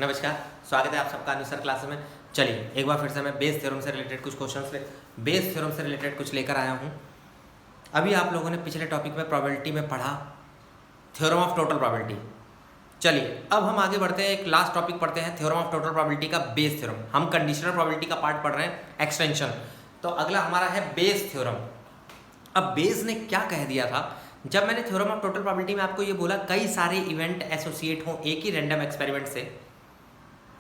नमस्कार, स्वागत है आप सबका अनुसर क्लास में। चलिए एक बार फिर से मैं बेस थ्योरम से रिलेटेड कुछ बेस थ्योरम से रिलेटेड कुछ लेकर आया हूँ। अभी आप लोगों ने पिछले टॉपिक में प्रोबेबिलिटी में पढ़ा थ्योरम ऑफ टोटल प्रोबेबिलिटी। चलिए अब हम आगे बढ़ते हैं, एक लास्ट टॉपिक पढ़ते हैं थ्योरम ऑफ टोटल प्रोबेबिलिटी का बेस थ्योरम। हम कंडीशनल प्रोबेबिलिटी का पार्ट पढ़ रहे हैं, एक्सटेंशन। तो अगला हमारा है बेस थ्योरम। अब बेस ने क्या कह दिया था, जब मैंने थ्योरम ऑफ टोटल प्रोबेबिलिटी में आपको ये बोला कई सारे इवेंट एसोसिएट हों एक ही रैंडम एक्सपेरिमेंट से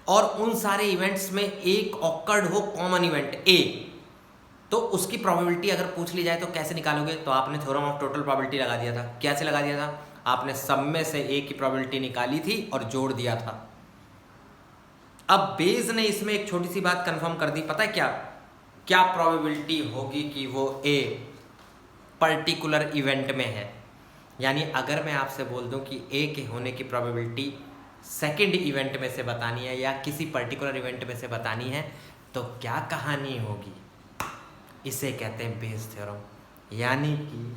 और उन सारे इवेंट्स में एक ऑकर्ड हो कॉमन इवेंट ए, तो उसकी प्रोबेबिलिटी अगर पूछ ली जाए तो कैसे निकालोगे। तो आपने थ्योरम ऑफ टोटल प्रोबेबिलिटी लगा दिया था। कैसे लगा दिया था? आपने सब में से ए की प्रोबेबिलिटी निकाली थी और जोड़ दिया था। अब बेस ने इसमें एक छोटी सी बात कंफर्म कर दी, पता है क्या? क्या प्रोबेबिलिटी होगी कि वो ए पर्टिकुलर इवेंट में है। यानी अगर मैं आपसे बोल दूं कि ए के होने की प्रोबेबिलिटी सेकंड इवेंट में से बतानी है या किसी पर्टिकुलर इवेंट में से बतानी है, तो क्या कहानी होगी? इसे कहते हैं बेस थ्योरम। यानी कि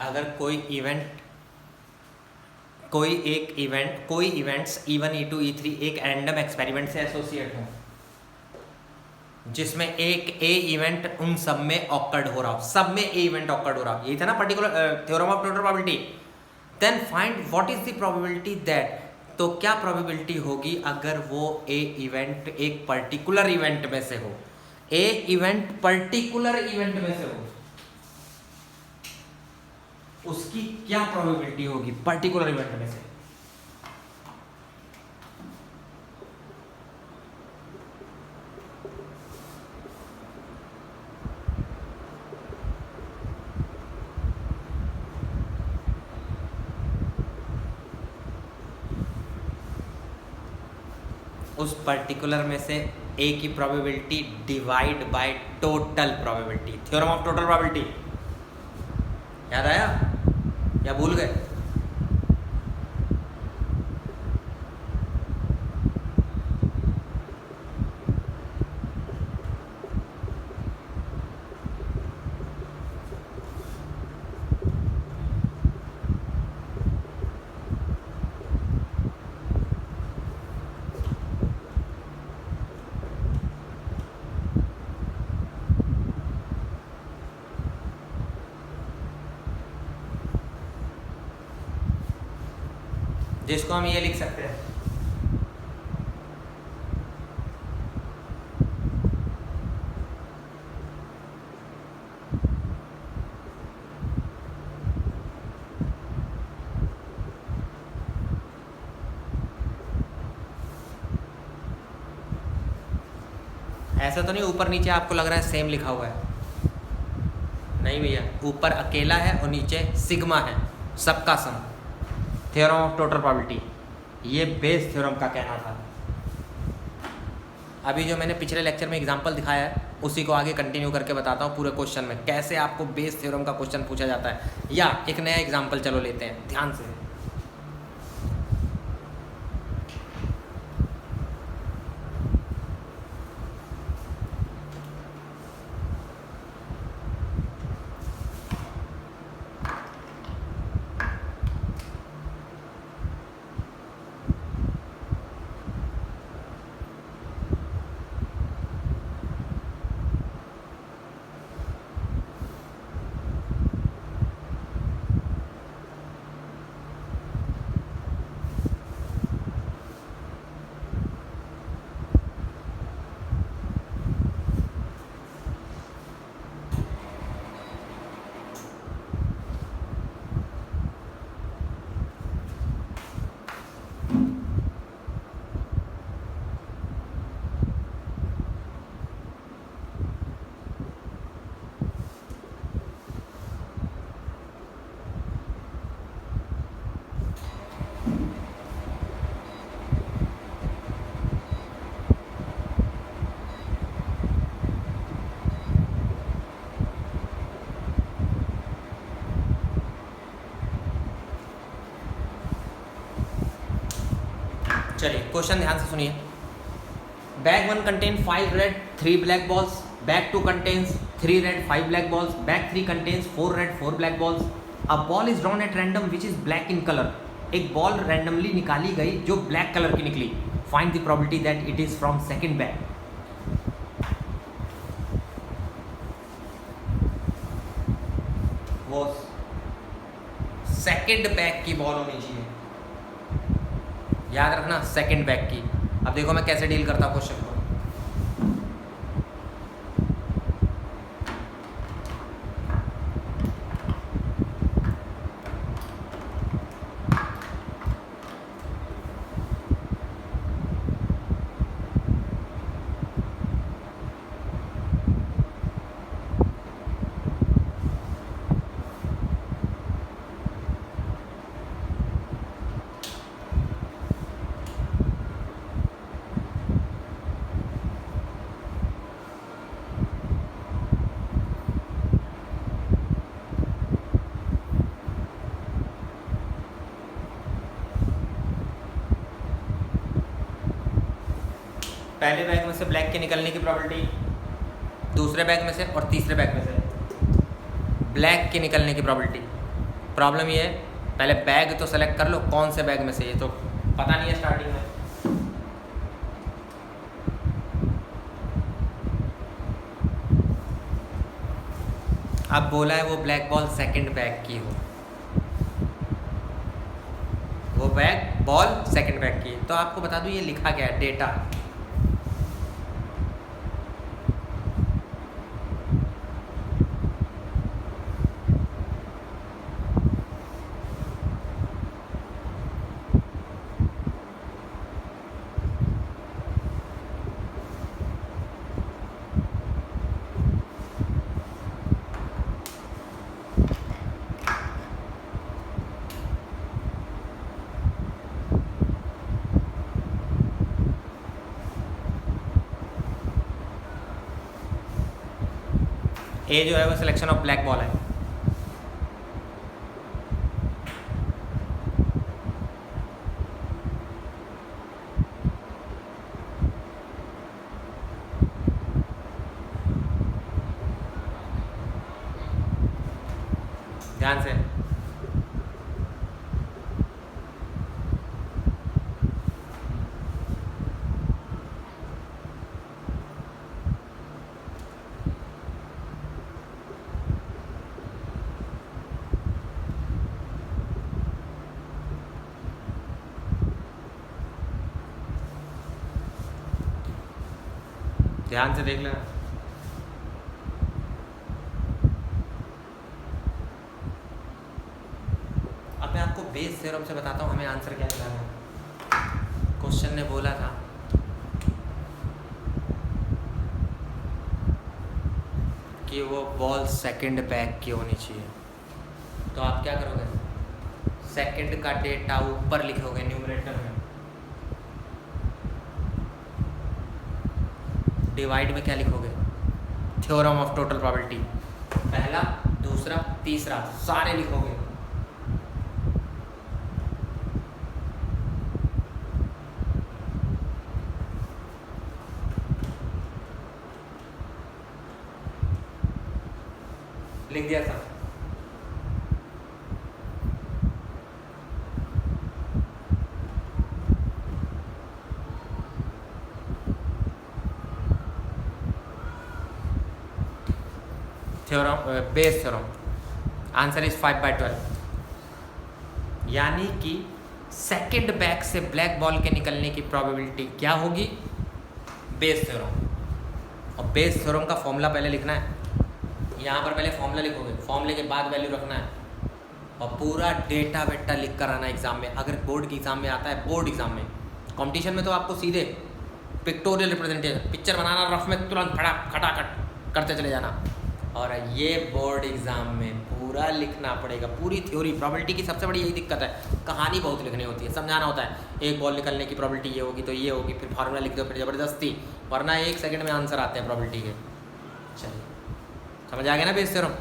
अगर कोई इवेंट्स E1 E2 E3 एक रैंडम एक्सपेरिमेंट से एसोसिएट हो, जिसमें एक ए इवेंट उन सब में ऑकर्ड हो रहा हो, सब में ए इवेंट ऑकर्ड हो रहा हो, यही था ना particular theorem of total probability. Then find what is the probability that, तो क्या प्रोबेबिलिटी होगी अगर वो ए इवेंट एक पर्टिकुलर इवेंट में से हो, ए इवेंट पर्टिकुलर इवेंट में से हो, उसकी क्या प्रोबेबिलिटी होगी पर्टिकुलर इवेंट में से। उस पर्टिकुलर में से ए की probability divide by total probability, theorem of total probability. याद आया या भूल गए? जिसको हम ये लिख सकते हैं, ऐसा तो नहीं ऊपर नीचे आपको लग रहा है सेम लिखा हुआ है? नहीं भैया, ऊपर अकेला है और नीचे सिग्मा है, सबका सम, थ्योरम ऑफ टोटल प्रोबेबिलिटी। ये बेस थ्योरम का कहना था। अभी जो मैंने पिछले लेक्चर में एग्जांपल दिखाया है उसी को आगे कंटिन्यू करके बताता हूँ पूरे क्वेश्चन में कैसे आपको बेस थ्योरम का क्वेश्चन पूछा जाता है। या एक नया एग्जांपल चलो लेते हैं ध्यान से। चलिए क्वेश्चन ध्यान से सुनिए। Bag 1 contain 5 red 3 black balls, bag 2 contains 3 red 5 black balls, bag 3 contains 4 red 4 black balls. A ball is drawn at random which is black in colour. एक बॉल रैंडमली निकाली गई जो ब्लैक कलर की निकली। Find the probability that it is from second bag. वो second bag की ball होनी चाहिए, याद रखना, सेकंड बैग की। अब देखो मैं कैसे डील करता हूँ क्वेश्चन को। पहले बैग में से ब्लैक के निकलने की प्रोबेबिलिटी, दूसरे बैग में से और तीसरे बैग में से ब्लैक के निकलने की प्रोबेबिलिटी। प्रॉब्लम ये है, पहले बैग तो सेलेक्ट कर लो कौन से बैग में से, ये तो पता नहीं है स्टार्टिंग में। अब बोला है वो ब्लैक बॉल सेकंड बैग की हो, वो बैग बॉल सेकंड बैग की। तो आपको बता दूं ये लिखा गया है डेटा। ए जो है वो सिलेक्शन ऑफ ब्लैक बॉल है। ध्यान से ध्यान से देख लेना। अब मैं आपको बेस थ्योरम से बताता हूँ हमें आंसर क्या निकालना है। क्वेश्चन ने बोला था कि वो बॉल सेकंड बैग की होनी चाहिए, तो आप क्या करोगे, सेकंड का डेटा ऊपर लिखोगे न्यूमरेटर में, डिवाइड में क्या लिखोगे, थ्योरम ऑफ टोटल प्रोबेबिलिटी, पहला दूसरा तीसरा सारे लिखोगे। लिख दिया था। Theorem Bayes theorem, answer is 5/12। यानी कि सेकंड बैग से ब्लैक बॉल के निकलने की प्रोबेबिलिटी क्या होगी, बेस थ्योरम। और बेस थ्योरम का फॉर्मूला पहले लिखना है, यहाँ पर पहले फॉर्मूला लिखोगे, फॉर्मूले के बाद वैल्यू रखना है और पूरा डेटा वेटा लिख कर आना एग्जाम में। अगर बोर्ड के एग्जाम में आता है, बोर्ड एग्जाम में, कंपटीशन में तो आपको सीधे पिक्टोरियल रिप्रेजेंटेशन, पिक्चर बनाना रफ में तुरंत खटाखट करते चले जाना। और ये बोर्ड एग्जाम में पूरा लिखना पड़ेगा, पूरी थ्योरी। प्रोबेबिलिटी की सबसे बड़ी यही दिक्कत है, कहानी बहुत लिखनी होती है, समझाना होता है। एक बॉल निकलने की प्रोबेबिलिटी ये होगी तो ये होगी, फिर फार्मूला लिख दो, फिर ज़बरदस्ती, वरना 1 सेकंड में आंसर आते हैं प्रोबेबिलिटी के। चलिए समझ आ गया ना बेस थ्योरम।